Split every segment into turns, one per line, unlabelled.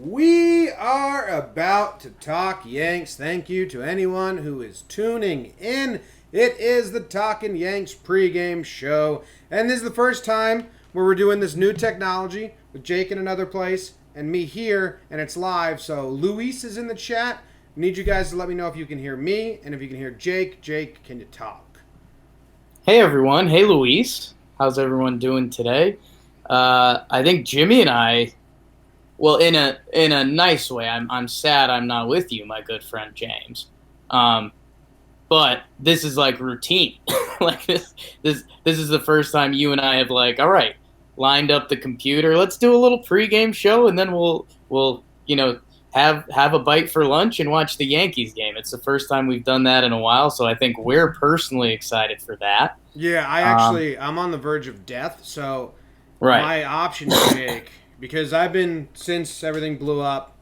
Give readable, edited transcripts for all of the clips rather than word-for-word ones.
We are about to talk Yanks. Thank you to anyone who is tuning in. It is the Talkin Yanks pregame show, and this is the first time where we're doing this new technology with Jake in another place and me here, and it's live. So Luis is in the chat. Need you guys to let me know if you can hear me and if you can hear Jake. Jake, can you talk?
Hey everyone. Hey Luis. How's everyone doing today? I think Jimmy and I, well, in a nice way. I'm sad I'm not with you, my good friend James. But this is like routine. Like this is the first time you and I have all right, lined up the computer. Let's do a little pregame show, and then we'll have a bite for lunch and watch the Yankees game. It's the first time we've done that in a while, so I think we're personally excited for that.
Yeah, I'm on the verge of death, so
Right.
my option, Jake, because since everything blew up,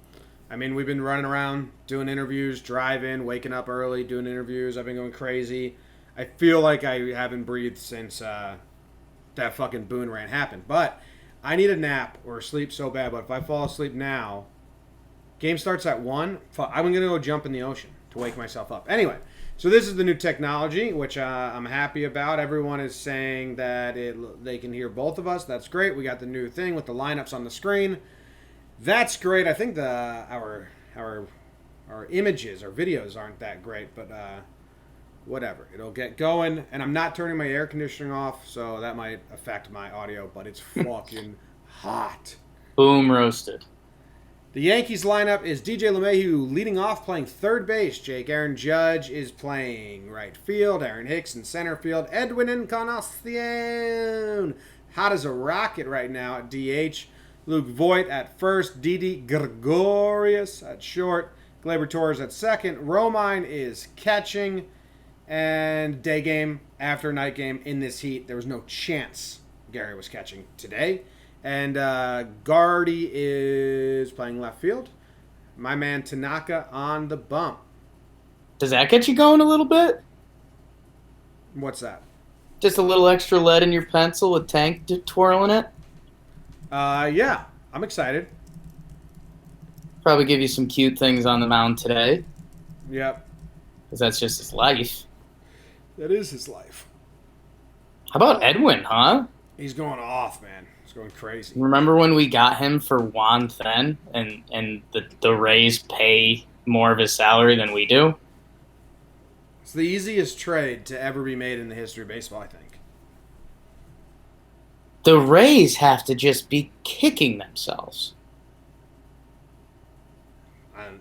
I mean, we've been running around doing interviews, driving, waking up early, doing interviews. I've been going crazy. I feel like I haven't breathed since that fucking Boone rant happened. But I need a nap or sleep so bad. But if I fall asleep now, game starts at 1. I'm going to go jump in the ocean to wake myself up. Anyway, so this is the new technology, which I'm happy about. Everyone is saying that they can hear both of us. That's great. We got the new thing with the lineups on the screen. That's great. I think our images, our videos aren't that great, but whatever. It'll get going, and I'm not turning my air conditioning off, so that might affect my audio, but it's fucking hot.
Boom roasted.
The Yankees lineup is DJ LeMahieu leading off, playing third base. Jake Aaron Judge is playing right field. Aaron Hicks in center field. Edwin Encarnacion, hot as a rocket right now at DH. Luke Voigt at first. Didi Gregorius at short. Gleyber Torres at second. Romine is catching. And day game after night game in this heat, there was no chance Gary was catching today. And Gardy is playing left field. My man Tanaka on the bump.
Does that get you going a little bit?
What's that?
Just a little extra lead in your pencil with Tank twirling it?
Yeah, I'm excited.
Probably give you some cute things on the mound today.
Yep.
Because that's just his life.
That is his life.
How about Edwin, huh?
He's going off, man. He's going crazy.
Remember when we got him for Juan Then and the Rays pay more of his salary than we do?
It's the easiest trade to ever be made in the history of baseball, I think.
The Rays have to just be kicking themselves.
And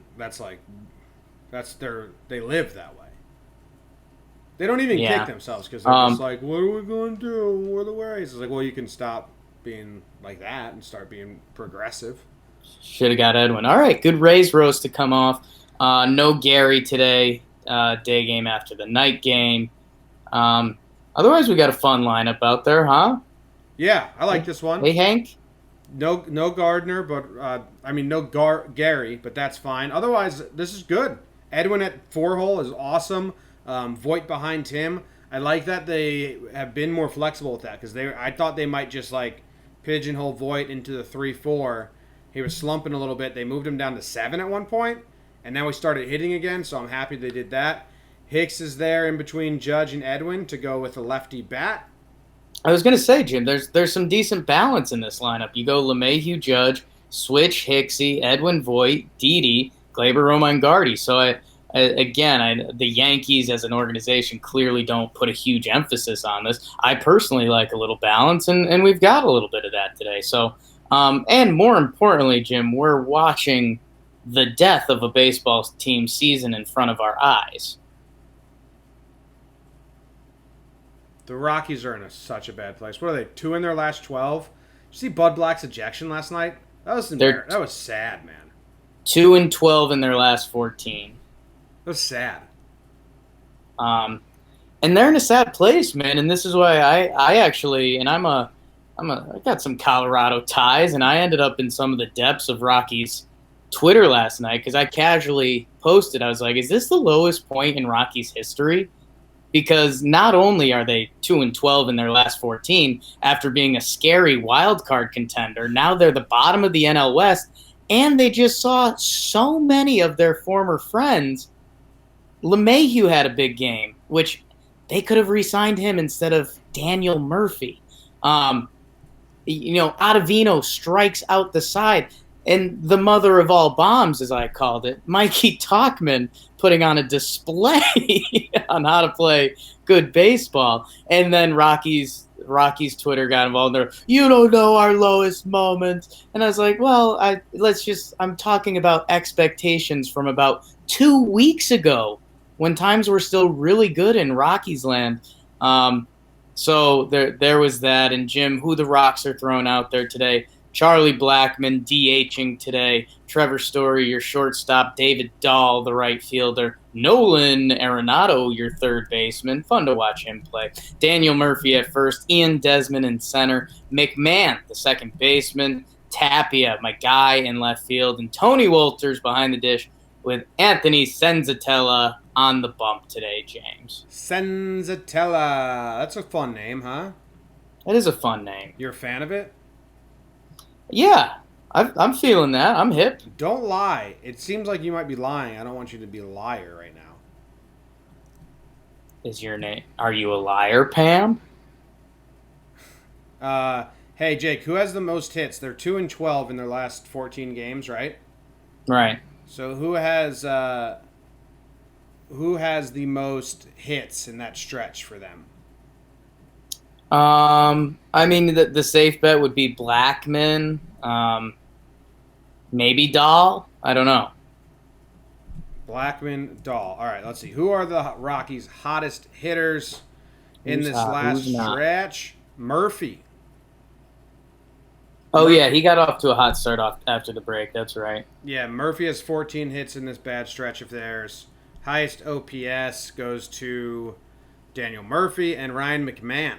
they live that way. They don't even kick themselves because they're just like, what are we going to do? We're the Rays. It's like, well, you can stop being like that and start being progressive.
Should have got Edwin. All right, good Rays roast to come off. No Gary today. Day game after the night game. Otherwise, we got a fun lineup out there, huh?
Yeah, I like this one.
Hey, Hank?
No Gardner, but Gary, but that's fine. Otherwise, this is good. Edwin at 4-hole is awesome. Voigt behind him. I like that they have been more flexible with that because I thought they might just pigeonhole Voigt into the 3-4. He was slumping a little bit. They moved him down to 7 at one point, and now he started hitting again. So I'm happy they did that. Hicks is there in between Judge and Edwin to go with a lefty bat.
I was going to say, Jim, there's some decent balance in this lineup. You go LeMahieu, Judge, switch Hicksy, Edwin Voigt, Didi, Gleyber, Romine, Gardy. So the Yankees as an organization clearly don't put a huge emphasis on this. I personally like a little balance, and we've got a little bit of that today. So, and more importantly, Jim, we're watching the death of a baseball team season in front of our eyes.
The Rockies are in such a bad place. What are they, 2 in their last 12? Did you see Bud Black's ejection last night? That was sad, man.
2-12 in their last 14.
That was sad.
And they're in a sad place, man. And this is why I actually, and I got some Colorado ties, and I ended up in some of the depths of Rockies Twitter last night because I casually posted. I was like, is this the lowest point in Rockies history? Because not only are they 2-12 in their last 14 after being a scary wild card contender, now they're the bottom of the NL West and they just saw so many of their former friends. LeMahieu had a big game, which they could have re-signed him instead of Daniel Murphy. Ottavino strikes out the side. And the mother of all bombs, as I called it, Mikey Talkman putting on a display on how to play good baseball. And then Rockies Twitter got involved. There, you don't know our lowest moments. And I was like, well, I'm talking about expectations from about 2 weeks ago when times were still really good in Rockies land. So there was that. And Jim, who the Rocks are throwing out there today? Charlie Blackmon DHing today. Trevor Story, your shortstop. David Dahl, the right fielder. Nolan Arenado, your third baseman. Fun to watch him play. Daniel Murphy at first. Ian Desmond in center. McMahon, the second baseman. Tapia, my guy in left field. And Tony Wolters behind the dish with Anthony Senzatella on the bump today, James.
Senzatella. That's a fun name, huh?
That is a fun name.
You're a fan of it?
Yeah, I'm feeling that. I'm hip.
Don't lie. It seems like you might be lying. I don't want you to be a liar right now.
Is your name? Are you a liar, Pam?
Hey, Jake, who has the most hits? They're 2-12 in their last 14 games, right?
Right.
So who has the most hits in that stretch for them?
I mean, the safe bet would be Blackmon, maybe Dahl. I don't know.
Blackmon, Dahl. All right, let's see. Who are the Rockies' hottest hitters in this last stretch? Murphy.
Oh, yeah, he got off to a hot start after the break. That's right.
Yeah, Murphy has 14 hits in this bad stretch of theirs. Highest OPS goes to Daniel Murphy and Ryan McMahon.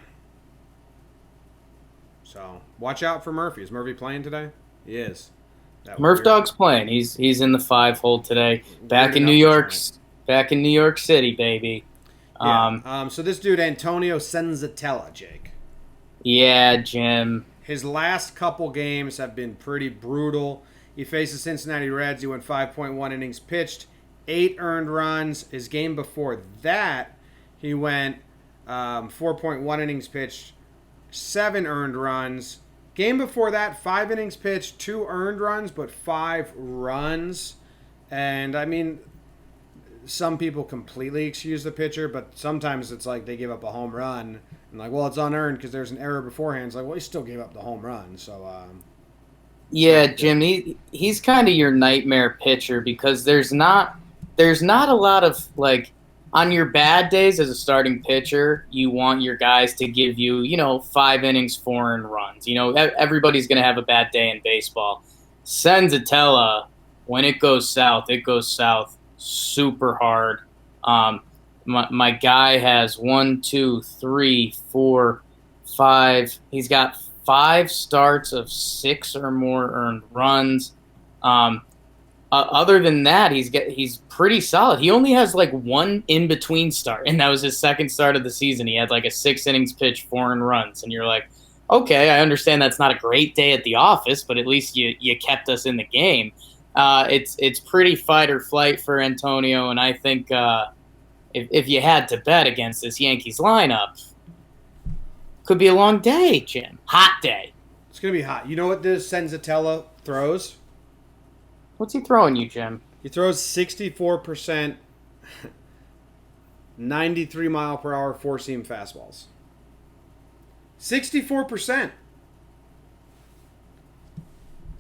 So watch out for Murphy. Is Murphy playing today? He is.
Murph Dog's playing. He's in the 5-hole today. Back in New York City, baby.
Yeah. So this dude Antonio Senzatella, Jake.
Yeah, Jim.
His last couple games have been pretty brutal. He faced the Cincinnati Reds. He went 5.1 innings pitched, 8 earned runs. His game before that, he went 4.1 innings pitched, 7 earned runs. Game before that, 5 innings pitched, 2 earned runs, but 5 runs. And, I mean, some people completely excuse the pitcher, but sometimes it's like they give up a home run. And, like, well, it's unearned because there's an error beforehand. It's like, well, he still gave up the home run. So,
yeah, Jim, he's kind of your nightmare pitcher because there's not a lot of, like, on your bad days as a starting pitcher, you want your guys to give you, 5 innings, 4 earned runs. Everybody's going to have a bad day in baseball. Senzatella, when it goes south super hard. My guy has 1, 2, 3, 4, 5. He's got 5 starts of 6 or more earned runs. Other than that, he's pretty solid. He only has like 1 in-between start, and that was his second start of the season. He had like a 6 innings pitch, 4 earned runs, and you're like, okay, I understand that's not a great day at the office, but at least you kept us in the game. It's pretty fight or flight for Antonio, and I think if you had to bet against this Yankees lineup, could be a long day, Jim. Hot day.
It's going to be hot. You know what this Senzatella throws?
What's he throwing you, Jim?
He throws 64%, 93 mile per hour four-seam fastballs. 64%.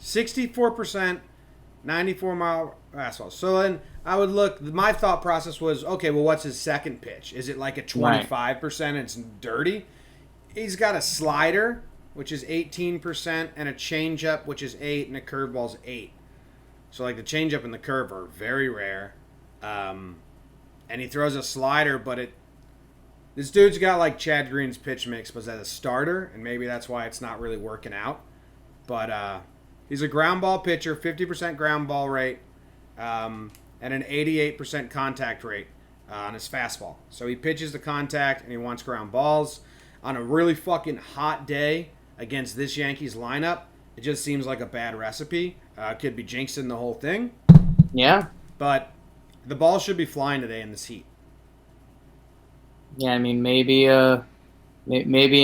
64%, 94 mile fastballs. So then I would look, my thought process was, okay, well, what's his second pitch? Is it like a 25% and it's dirty? He's got a slider, which is 18%, and a changeup, which is 8%, and a curveball's 8%. So, like, the changeup and the curve are very rare. And he throws a slider, but this dude's got, like, Chad Green's pitch mix, but as a starter, and maybe that's why it's not really working out. But he's a ground ball pitcher, 50% ground ball rate, and an 88% contact rate on his fastball. So he pitches the contact, and he wants ground balls. On a really fucking hot day against this Yankees lineup, it just seems like a bad recipe. Could be jinxing the whole thing.
Yeah.
But the ball should be flying today in this heat.
Yeah, I mean, maybe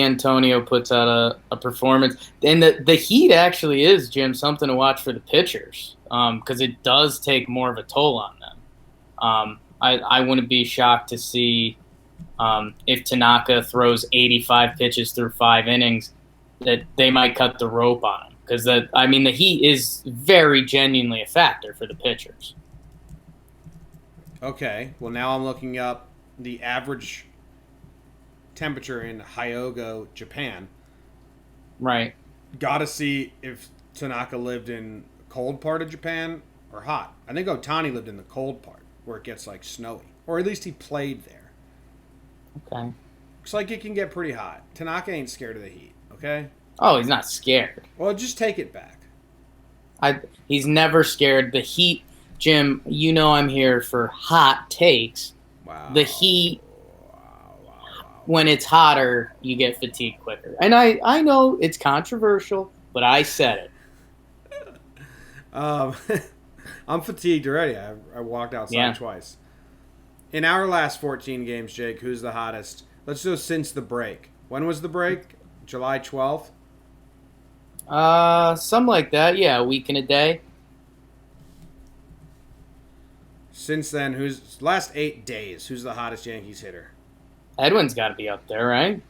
Antonio puts out a performance. And the Heat actually is, Jim, something to watch for the pitchers because it does take more of a toll on them. I wouldn't be shocked to see if Tanaka throws 85 pitches through 5 innings that they might cut the rope on him. Because, the Heat is very genuinely a factor for the pitchers.
Okay, well, now I'm looking up the average temperature in Hyogo, Japan.
Right.
Gotta see if Tanaka lived in cold part of Japan or hot. I think Otani lived in the cold part where it gets like snowy, or at least he played there.
Okay.
Looks like it can get pretty hot. Tanaka ain't scared of the heat. Okay.
Oh, he's not scared.
Well, just take it back.
He's never scared. The Heat, Jim, you know I'm here for hot takes.
Wow.
The Heat, when it's hotter, you get fatigued quicker. And I know it's controversial, but I said it.
I'm fatigued already. I walked outside twice. In our last 14 games, Jake, who's the hottest? Let's go since the break. When was the break? July 12th?
Something like that. Yeah, a week and a day.
Since then, last 8 days? Who's the hottest Yankees hitter?
Edwin's got to be up there, right?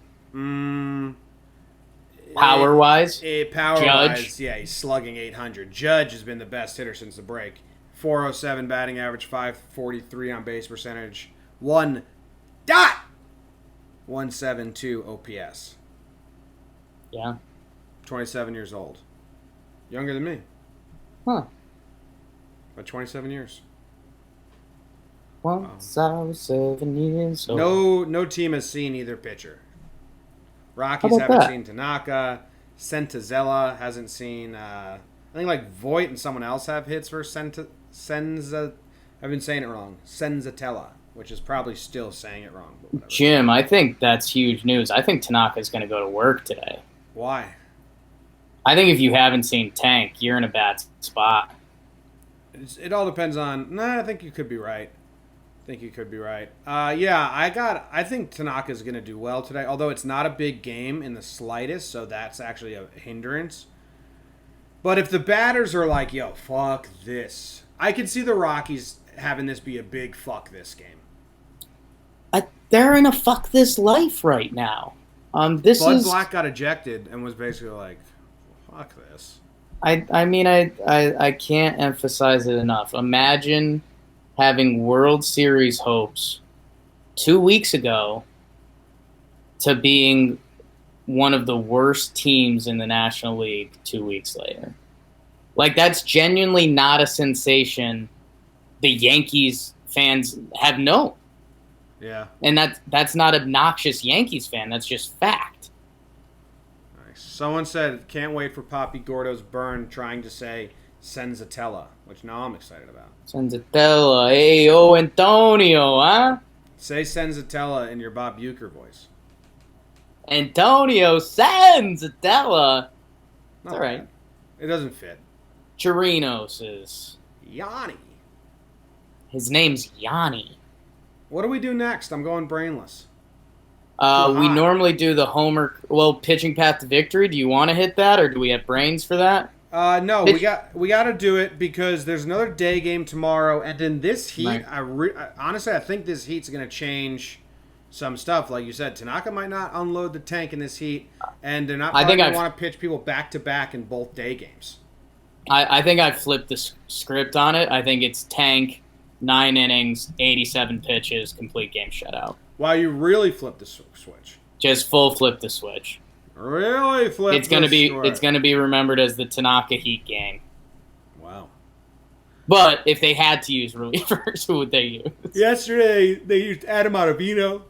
Power-wise?
Judge.
Power-wise, yeah, he's slugging 800. Judge has been the best hitter since the break. 407 batting average, 543 on base percentage, 1.172 OPS.
Yeah.
27 years old. Younger than me.
Huh.
But 27 years.
Once I was 7 years old.
No team has seen either pitcher. Rockies haven't seen Tanaka. Sentazella hasn't seen. I think like Voit and someone else have hits for Senza. I've been saying it wrong. Senzatella, which is probably still saying it wrong. But
Jim, I think that's huge news. I think Tanaka's going to go to work today.
Why?
I think if you haven't seen Tank, you're in a bad spot.
It all depends on. I think you could be right. I think Tanaka's going to do well today, although it's not a big game in the slightest, so that's actually a hindrance. But if the batters are like, yo, fuck this, I could see the Rockies having this be a big fuck this game.
They're in a fuck this life right now.
Bud Black got ejected and was basically like, fuck this.
I can't emphasize it enough. Imagine having World Series hopes 2 weeks ago to being one of the worst teams in the National League 2 weeks later. Like, that's genuinely not a sensation the Yankees fans have known.
Yeah.
And that's not obnoxious Yankees fan. That's just fact.
Nice. Someone said, can't wait for Poppy Gordo's burn trying to say Senzatella, which now I'm excited about.
Senzatella. Hey, Antonio, huh?
Say Senzatella in your Bob Uecker voice.
Antonio Senzatella. It's all right.
It doesn't fit.
Chirinos is...
Yanni.
His name's Yanni.
What do we do next? I'm going brainless.
We normally do the homer, pitching path to victory. Do you want to hit that, or do we have brains for that?
No, we got to do it because there's another day game tomorrow, and in this heat,
right.
Honestly, I think this heat's going to change some stuff. Like you said, Tanaka might not unload the tank in this heat, and they're not going to want to pitch people back to back in both day games.
I think I've flipped the script on it. I think it's tank, 9 innings, 87 pitches, complete game shutout.
Wow, you really flipped the switch.
Just full flip the switch.
Really flip.
It's gonna be remembered as the Tanaka Heat game.
Wow.
But if they had to use relievers, who would they use?
Yesterday they used Adam Ottavino.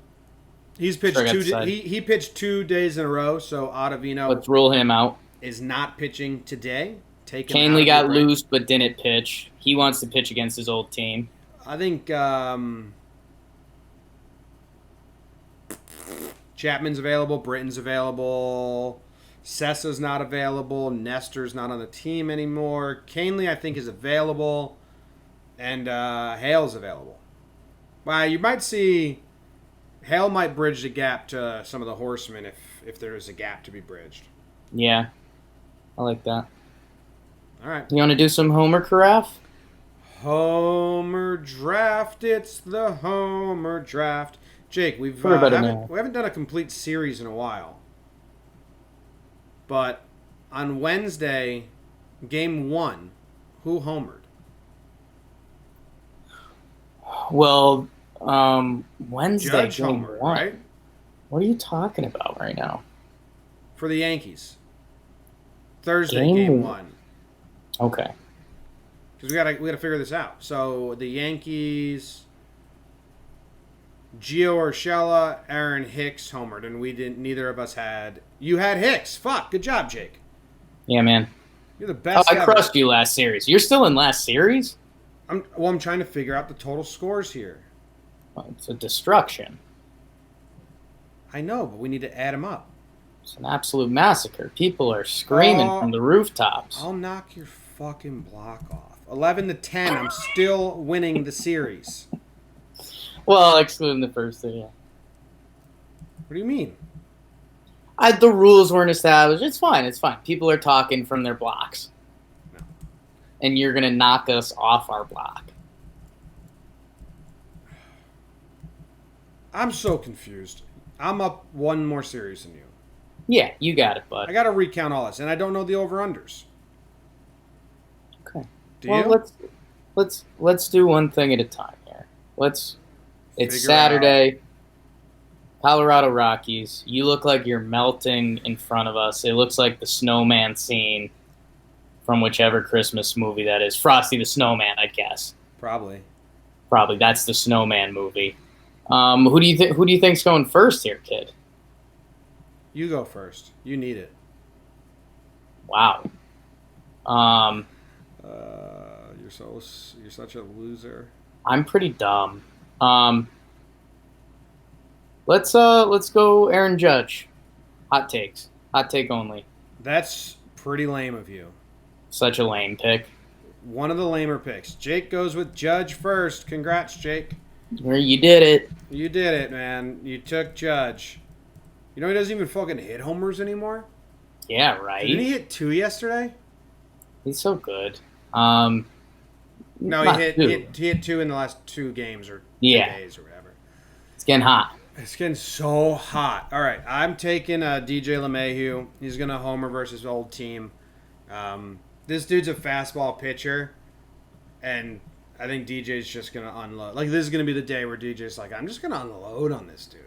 He's pitched he pitched 2 days in a row, so Ottavino.
Let's rule him out.
Is not pitching today.
Canley got loose but didn't pitch. He wants to pitch against his old team.
I think Chapman's available. Britton's available. Sessa's not available. Nestor's not on the team anymore. Canely, I think, is available. And Hale's available. Well, you might see Hale might bridge the gap to some of the horsemen if there is a gap to be bridged.
Yeah, I like that.
All right.
You want to do some Homer Carafe?
Homer draft. It's the Homer draft. Jake, we haven't done a complete series in a while. But on Wednesday, game 1, who homered?
Well, Wednesday
Judge
game
homered,
1.
right?
What are you talking about right now?
For the Yankees. Thursday, game 1.
Okay.
Because we gotta figure this out. So the Yankees, Gio Urshela, Aaron Hicks homered, and we didn't. Neither of us had. You had Hicks. Fuck. Good job, Jake.
Yeah, man.
You're the best.
I crushed you last series. You're still in last series?
I'm trying to figure out the total scores here.
Well, it's a destruction.
I know, but we need to add them up.
It's an absolute massacre. People are screaming from the rooftops.
I'll knock your fucking block off. 11-10. I'm still winning the series.
Well, excluding the first thing, yeah.
What do you mean?
The rules weren't established. It's fine. It's fine. People are talking from their blocks.
No.
And you're going to knock us off our block.
I'm so confused. I'm up one more series than you.
Yeah, you got it, bud.
I got to recount all this, and I don't know the over-unders.
Okay.
Do
well,
you?
let's do one thing at a time here. It's Saturday. Colorado Rockies. You look like you're melting in front of us. It looks like the snowman scene from whichever Christmas movie that is. Frosty the Snowman, I guess.
Probably.
That's the Snowman movie. Who do you think's going first here, kid?
You go first. You need it.
Wow.
You're such a loser.
I'm pretty dumb. Let's go Aaron Judge. Hot takes. Hot take only.
That's pretty lame of you.
Such a lame pick.
One of the lamer picks. Jake goes with Judge first. Congrats, Jake.
You did it.
You did it, man. You took Judge. You know he doesn't even fucking hit homers anymore?
Yeah, right.
Didn't he hit 2 yesterday?
He's so good.
No, he hit 2 in the last 2 games or 2 days or whatever.
It's getting hot.
It's getting so hot. All right, I'm taking DJ LeMahieu. He's going to homer versus his old team. This dude's a fastball pitcher, and I think DJ's just going to unload. Like, this is going to be the day where DJ's like, I'm just going to unload on this dude.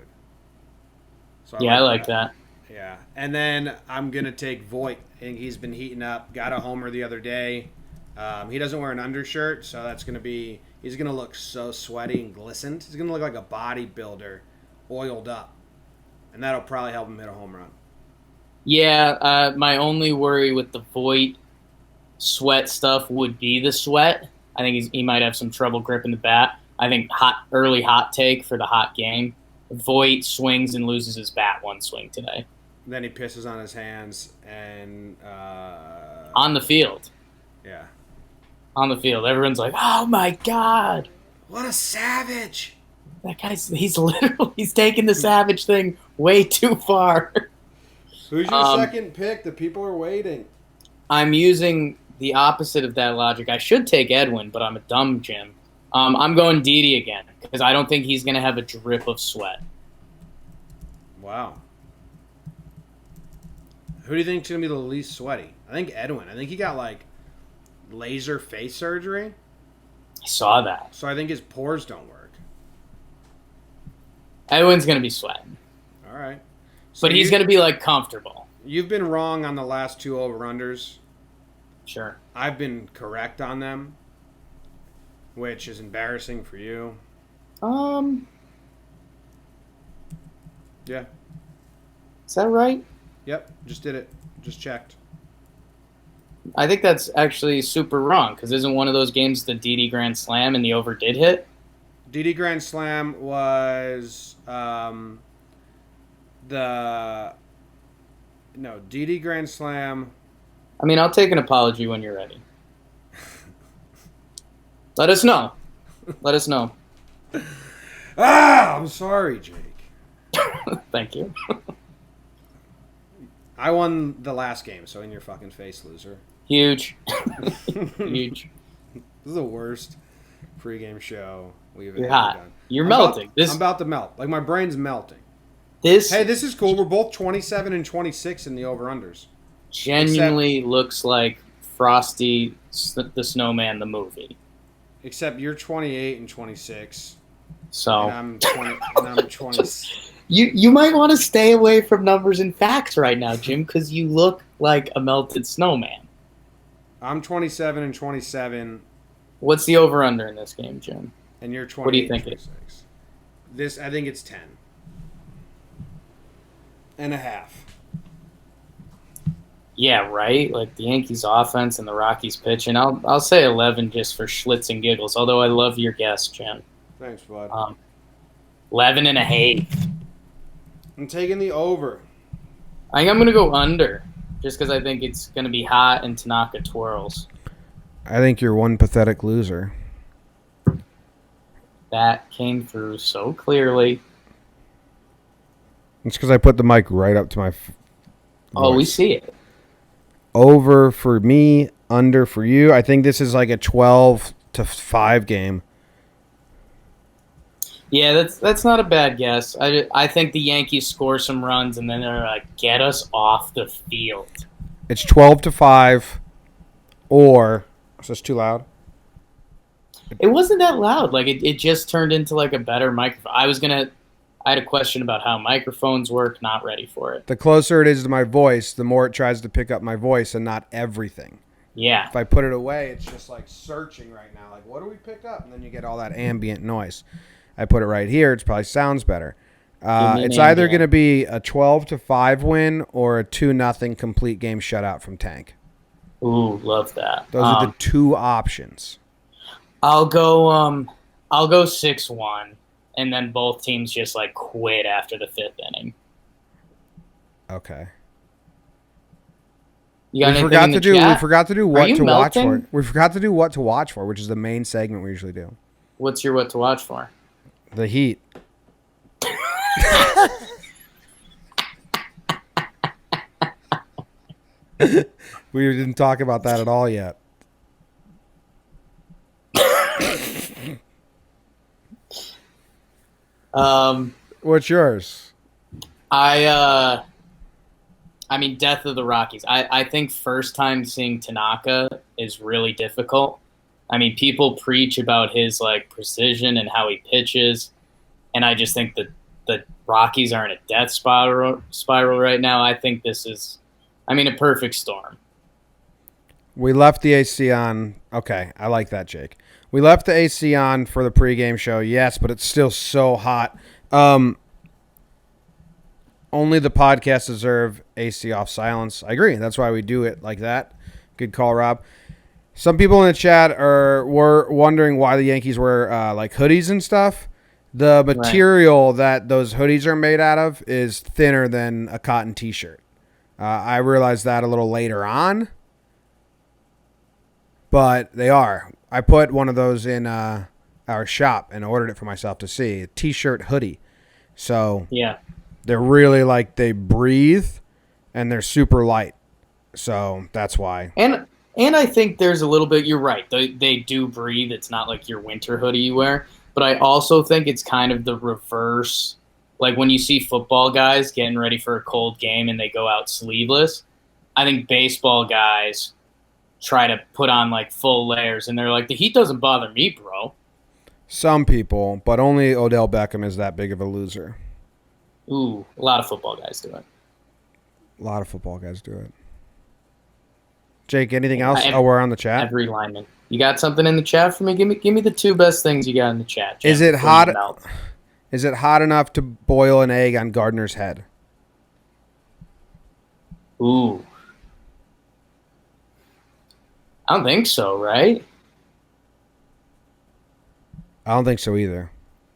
So
I like that.
Yeah. And then I'm going to take Voit. I think he's been heating up. Got a homer the other day. He doesn't wear an undershirt, so that's going to be – he's going to look so sweaty and glistened. He's going to look like a bodybuilder oiled up. And that'll probably help him hit a home run.
Yeah, my only worry with the Voit sweat stuff would be the sweat. I think he might have some trouble gripping the bat. I think early hot take for the hot game. Voit swings and loses his bat one swing today.
Then he pisses on his hands and
on the field.
Yeah.
On the field. Everyone's like, oh my God.
What a savage.
That guy's he's taking the savage thing way too far.
Who's your second pick? The people are waiting.
I'm using the opposite of that logic. I should take Edwin, but I'm a dumb Jim. I'm going Didi again because I don't think he's going to have a drip of sweat.
Wow. Who do you think is going to be the least sweaty? I think Edwin. I think he got like laser face surgery.
I saw that.
So I think his pores don't work.
Edwin's going to be sweating.
All right. So
but he's going to be like comfortable.
You've been wrong on the last 2 over-unders.
Sure.
I've been correct on them, which is embarrassing for you. Yeah.
Is that right?
Yep. Just did it. Just checked.
I think that's actually super wrong because isn't one of those games the Didi Grand Slam and the over did hit?
Didi Grand Slam was the No, Didi Grand Slam.
I mean, I'll take an apology when you're ready. Let us know. Let us know.
I'm sorry, Jake.
Thank you.
I won the last game, so in your fucking face, loser.
Huge. Huge.
This is the worst pregame show we've
You're
ever
hot.
done.
You're melting.
I'm about to melt. Like, my brain's melting.
This
Hey, this is cool. We're both 27 and 26 in the over-unders.
genuinely looks like Frosty the Snowman, the movie.
Except you're 28 and 26.
So
And I'm 20.
you might want to stay away from numbers and facts right now, Jim, because you look like a melted snowman.
I'm 27 and 27.
What's the over/under in this game, Jim?
And you're 28
What do you think
and 26. I think it's 10. And a half.
Yeah, right. Like the Yankees' offense and the Rockies' pitching. I'll say 11 just for schlitz and giggles. Although I love your guess, Jim.
Thanks, bud.
11 and a half.
I'm taking the over.
I think I'm gonna go under, just because I think it's gonna be hot and Tanaka twirls.
I think you're one pathetic loser.
That came through so clearly.
It's because I put the mic right up to my voice.
Oh, we see it.
Over for me, under for you. I think this is like a 12-5 game.
Yeah, that's not a bad guess. I think the Yankees score some runs and then they're like, get us off the field.
It's 12-5, or is this too loud?
It wasn't that loud. Like it just turned into like a better microphone. I had a question about how microphones work. Not ready for it.
The closer it is to my voice, the more it tries to pick up my voice and not everything.
Yeah.
If I put it away, it's just like searching right now. Like, what do we pick up? And then you get all that ambient noise. I put it right here. It probably sounds better. It's either going to be a 12-5 win or a 2-0 complete game shutout from Tank.
Ooh, love that.
Those are the two options.
I'll go 6-1, and then both teams just like quit after the 5th inning.
Okay.
You got
We forgot to do what to watch
melting?
for. We forgot to do what to watch for, which is the main segment we usually do.
What's your what to watch for?
The Heat. We didn't talk about that at all yet. What's yours?
I mean, death of the Rockies. I think first time seeing Tanaka is really difficult. I mean, people preach about his like precision and how he pitches, and I just think that the Rockies are in a death spiral right now. I think this is, a perfect storm.
We left the AC on. Okay, I like that, Jake. We left the AC on for the pregame show, yes, but it's still so hot. Only the podcast deserve AC off silence. I agree. That's why we do it like that. Good call, Rob. Some people in the chat were wondering why the Yankees wear like hoodies and stuff. The material that those hoodies are made out of is thinner than a cotton T-shirt. I realized that a little later on, but they are. I put one of those in our shop and ordered it for myself to see. A T-shirt hoodie. So
yeah,
they're really like they breathe and they're super light. So that's why.
And I think there's a little bit, you're right, they do breathe. It's not like your winter hoodie you wear. But I also think it's kind of the reverse. Like when you see football guys getting ready for a cold game and they go out sleeveless, I think baseball guys try to put on like full layers. And they're like, the heat doesn't bother me, bro.
Some people, but only Odell Beckham is that big of a loser.
Ooh, a lot of football guys do it.
A lot of football guys do it. Jake, anything else? We're on the chat.
Every lineman. You got something in the chat for me? Give me the two best things you got in the chat. Jim,
is it hot? Is it hot enough to boil an egg on Gardner's head?
Ooh. I don't think so, right?
I don't think so either.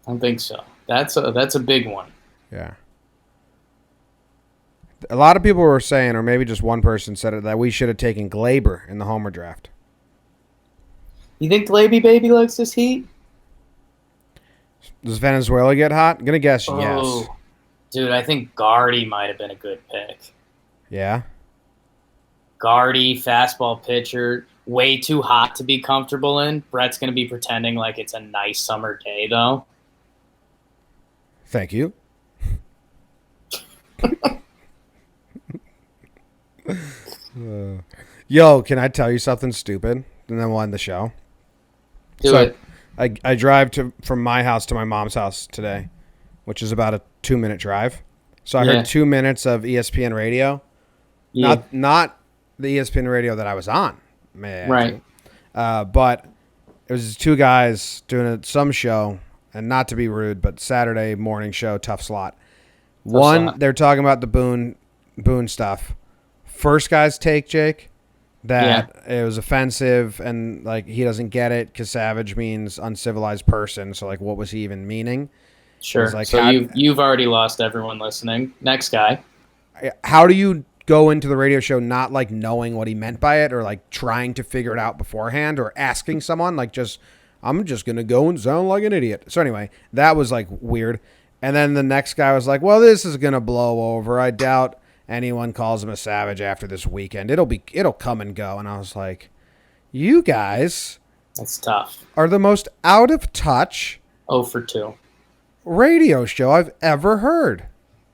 I don't think so. That's a big one.
Yeah. A lot of people were saying, or maybe just one person said it, that we should have taken Glaber in the Homer draft.
You think Glaby Baby likes this heat?
Does Venezuela get hot? I'm gonna guess yes.
Oh, dude, I think Guardy might have been a good pick.
Yeah.
Guardy, fastball pitcher, way too hot to be comfortable in. Brett's going to be pretending like it's a nice summer day, though.
Thank you. Yo, can I tell you something stupid? And then we'll end the show.
Do it.
I drive from my house to my mom's house today, which is about a 2-minute drive. So I heard 2 minutes of ESPN radio.
Yeah.
Not the ESPN radio that I was on.
Right.
But it was two guys doing some show, and not to be rude, but Saturday morning show, tough slot. They're talking about the Boone stuff. First guy's take, Jake, that it was offensive and like he doesn't get it because savage means uncivilized person. So like, what was he even meaning?
Sure.
Like,
so you've already lost everyone listening. Next guy.
How do you go into the radio show not like knowing what he meant by it or like trying to figure it out beforehand or asking someone like I'm just going to go and sound like an idiot. So anyway, that was like weird. And then the next guy was like, well, this is going to blow over. I doubt anyone calls him a savage after this weekend. It'll come and go. And I was like, you guys,
that's tough,
are the most out of touch
0 for 2
radio show I've ever heard.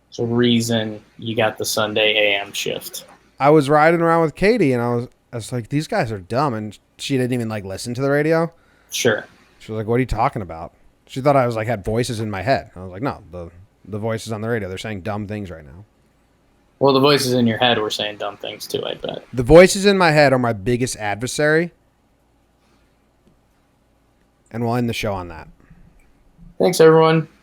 It's a reason you got the Sunday AM shift.
I was riding around with Katie and I was like, these guys are dumb. And she didn't even like listen to the radio.
Sure.
She was like, what are you talking about? She thought I was like had voices in my head. I was like, no, the voices on the radio. They're saying dumb things right now.
Well, the voices in your head were saying dumb things too, I bet.
The voices in my head are my biggest adversary. And we'll end the show on that.
Thanks, everyone.